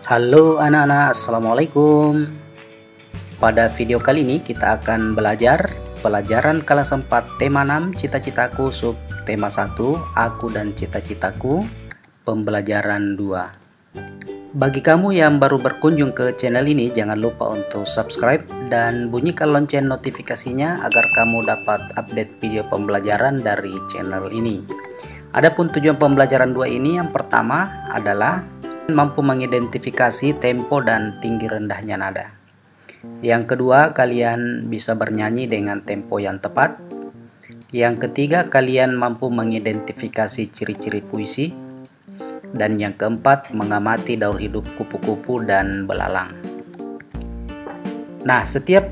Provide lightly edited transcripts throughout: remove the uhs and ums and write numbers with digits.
Halo anak-anak, assalamualaikum. Pada video kali ini kita akan belajar pelajaran kelas 4 tema 6 cita-citaku sub tema 1 aku dan cita-citaku pembelajaran 2. Bagi kamu yang baru berkunjung ke channel ini, jangan lupa untuk subscribe dan bunyikan lonceng notifikasinya agar kamu dapat update video pembelajaran dari channel ini. Adapun tujuan pembelajaran 2 ini, yang pertama adalah mampu mengidentifikasi tempo dan tinggi rendahnya nada. Yang kedua, kalian bisa bernyanyi dengan tempo yang tepat. Yang ketiga, kalian mampu mengidentifikasi ciri-ciri puisi. Dan yang keempat, mengamati daur hidup kupu-kupu dan belalang. Nah, setiap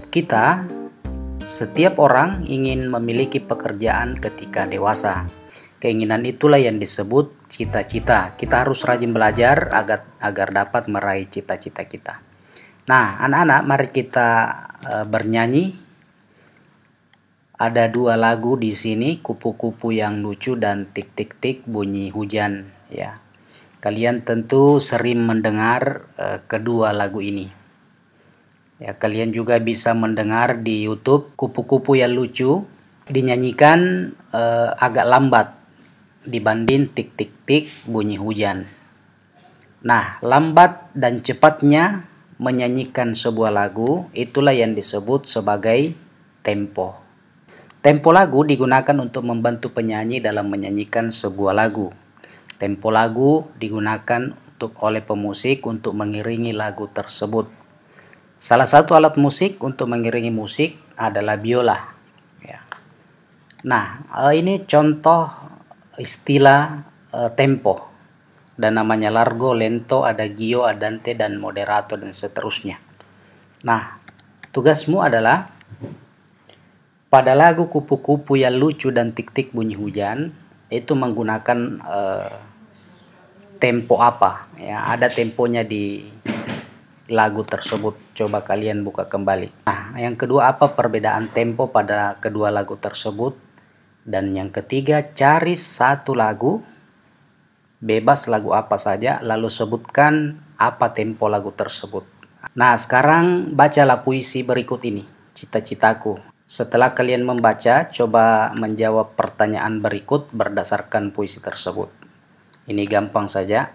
orang ingin memiliki pekerjaan ketika dewasa. Keinginan itulah yang disebut cita-cita. Kita harus rajin belajar agar dapat meraih cita-cita kita. Nah, anak-anak, mari kita bernyanyi. Ada dua lagu di sini, kupu-kupu yang lucu dan tik-tik-tik bunyi hujan. Ya, kalian tentu sering mendengar kedua lagu ini. Ya, kalian juga bisa mendengar di YouTube kupu-kupu yang lucu dinyanyikan agak lambat dibanding tik-tik-tik bunyi hujan. Nah, lambat dan cepatnya menyanyikan sebuah lagu, itulah yang disebut sebagai tempo. Tempo lagu digunakan untuk membantu penyanyi dalam menyanyikan sebuah lagu. Tempo lagu digunakan oleh pemusik untuk mengiringi lagu tersebut. Salah satu alat musik untuk mengiringi musik adalah biola. Ya. Nah, ini contoh istilah tempo, dan namanya largo, lento, adagio, andante, dan moderato, dan seterusnya. Nah, tugasmu adalah pada lagu kupu-kupu yang lucu dan tik-tik bunyi hujan itu menggunakan tempo apa ya, ada temponya di lagu tersebut. Coba kalian buka kembali. Nah, yang kedua, apa perbedaan tempo pada kedua lagu tersebut? Dan yang ketiga, cari satu lagu, bebas lagu apa saja, lalu sebutkan apa tempo lagu tersebut. Nah, sekarang bacalah puisi berikut ini, cita-citaku. Setelah kalian membaca, coba menjawab pertanyaan berikut berdasarkan puisi tersebut. Ini gampang saja.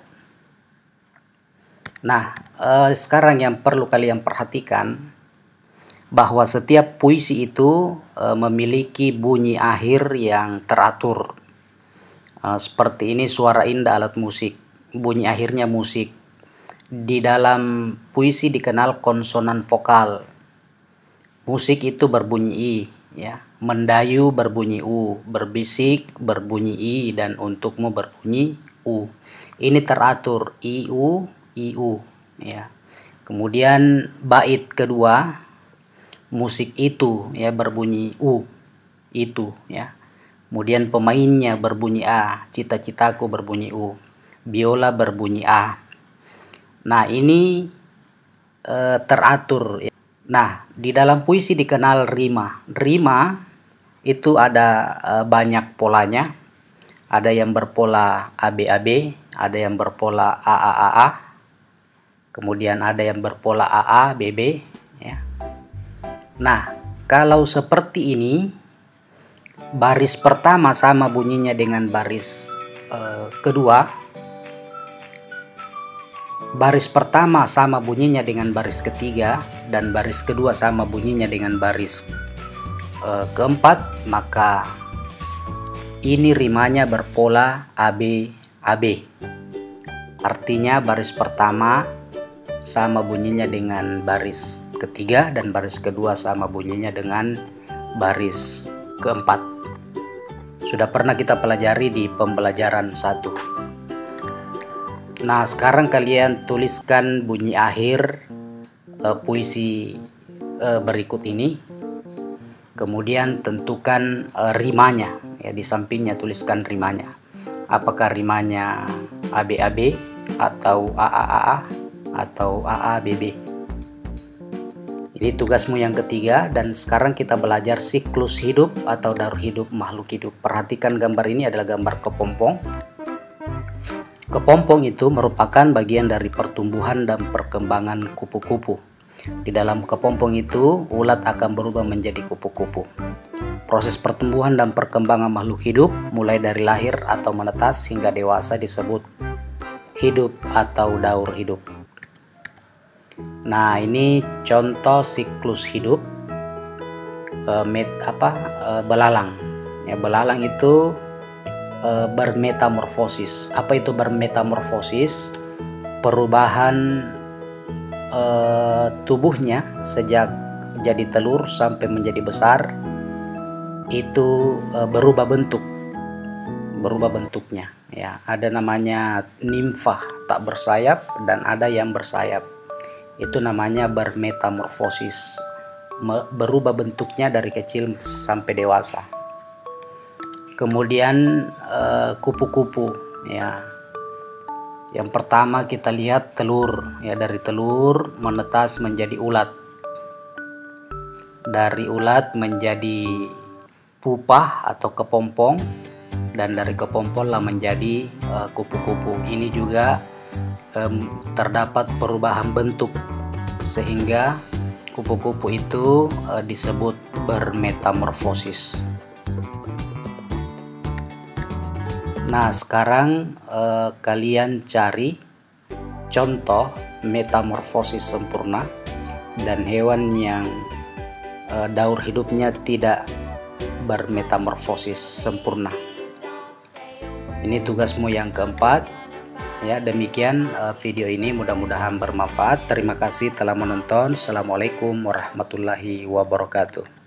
Nah, sekarang yang perlu kalian perhatikan, bahwa setiap puisi itu memiliki bunyi akhir yang teratur. Seperti ini, suara indah alat musik, bunyi akhirnya musik. Di dalam puisi dikenal konsonan vokal. Musik itu berbunyi I, ya. Mendayu berbunyi U, berbisik berbunyi I, dan untukmu berbunyi U. Ini teratur, I U, ya. Kemudian bait kedua, musik itu ya berbunyi U, itu ya. Kemudian pemainnya berbunyi A, cita-citaku berbunyi U, biola berbunyi A. Nah, ini teratur ya. Nah, di dalam puisi dikenal rima. Rima itu ada banyak polanya. Ada yang berpola AB-AB, ada yang berpola AA-AA, kemudian ada yang berpola AA-BB ya. Nah, kalau seperti ini, baris pertama sama bunyinya dengan baris kedua. Baris pertama sama bunyinya dengan baris ketiga, dan baris kedua sama bunyinya dengan baris keempat, maka ini rimanya berpola AB-AB. Artinya baris pertama sama bunyinya dengan baris ketiga, dan baris kedua sama bunyinya dengan baris keempat. Sudah pernah kita pelajari di pembelajaran 1. Nah, sekarang kalian tuliskan bunyi akhir puisi berikut ini. Kemudian tentukan rimanya ya, di sampingnya tuliskan rimanya. Apakah rimanya AB-AB atau AA-AA atau AA-BB. Ini tugasmu yang ketiga, dan sekarang kita belajar siklus hidup atau daur hidup makhluk hidup. Perhatikan gambar ini adalah gambar kepompong. Kepompong itu merupakan bagian dari pertumbuhan dan perkembangan kupu-kupu. Di dalam kepompong itu, ulat akan berubah menjadi kupu-kupu. Proses pertumbuhan dan perkembangan makhluk hidup mulai dari lahir atau menetas hingga dewasa disebut hidup atau daur hidup. Nah, ini contoh siklus hidup belalang. Ya, belalang itu bermetamorfosis. Apa itu bermetamorfosis? Perubahan tubuhnya sejak jadi telur sampai menjadi besar itu berubah bentuknya. Ya, ada namanya nimfah tak bersayap dan ada yang bersayap. Itu namanya bermetamorfosis, berubah bentuknya dari kecil sampai dewasa. Kemudian kupu-kupu, ya. Yang pertama kita lihat telur, ya, dari telur menetas menjadi ulat. Dari ulat menjadi pupa atau kepompong, dan dari kepompong lah menjadi kupu-kupu. Ini juga terdapat perubahan bentuk sehingga kupu-kupu itu disebut bermetamorfosis. Nah, sekarang kalian cari contoh metamorfosis sempurna dan hewan yang daur hidupnya tidak bermetamorfosis sempurna. Ini tugasmu yang keempat. Ya, demikian video ini, mudah-mudahan bermanfaat. Terima kasih telah menonton. Assalamualaikum warahmatullahi wabarakatuh.